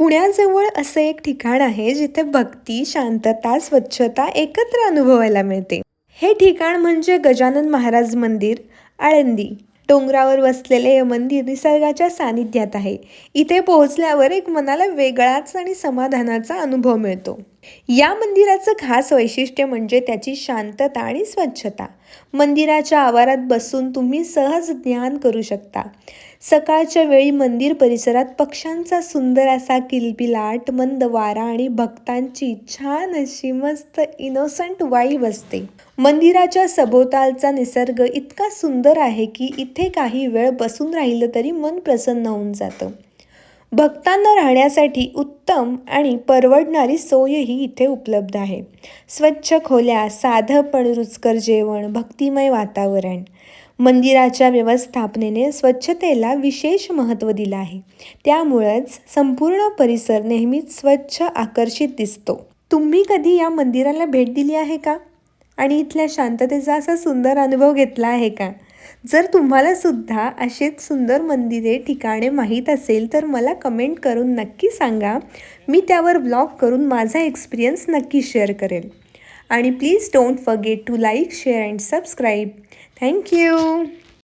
पुण्याजवळ असं एक ठिकाण आहे जिथे भक्ती, शांतता, स्वच्छता एकत्र अनुभवायला मिळते. हे ठिकाण म्हणजे गजानन महाराज मंदिर, आळंदी. डोंगरावर वसलेले हे मंदिर निसर्गाच्या सानिध्यात आहे. इथे पोहोचल्यावर एक मनाला वेगळाच आणि समाधानाचा अनुभव मिळतो. या मंदिराचं खास वैशिष्ट्य म्हणजे त्याची शांतता आणि स्वच्छता. मंदिराच्या आवारात बसून तुम्ही सहज ध्यान करू शकता. सकाळच्या वेळी मंदिर परिसरात पक्ष्यांचा सुंदर असा किलबिलाट, मंद वारा आणि भक्तांची छान अशी मस्त इनोसंट वाईब असते. मंदिराच्या सभोवतालचा निसर्ग इतका सुंदर आहे की इथे काही वेळ बसून राहिलं तरी मन प्रसन्न होऊन जातं. भक्तांना राहण्यासाठी उत्तम आणि परवडणारी सोयही इथे उपलब्ध आहे. स्वच्छ खोल्या, साधं पण रुचकर जेवण, भक्तिमय वातावरण. मंदिराच्या व्यवस्थापनेने स्वच्छतेला विशेष महत्त्व दिलं आहे. त्यामुळंच संपूर्ण परिसर नेहमीच स्वच्छ, आकर्षित दिसतो. तुम्ही कधी या मंदिराला भेट दिली आहे का? आणि इथल्या शांततेचा असा सुंदर अनुभव घेतला आहे का? जर तुम्हाला सुद्धा असेच सुंदर मंदिरे, ठिकाणे माहीत असेल तर मला कमेंट करून नक्की सांगा. मी त्यावर ब्लॉग करून माझा एक्सपिरियन्स नक्की शेअर करेल. आणि please don't forget to like, share and subscribe. Thank you.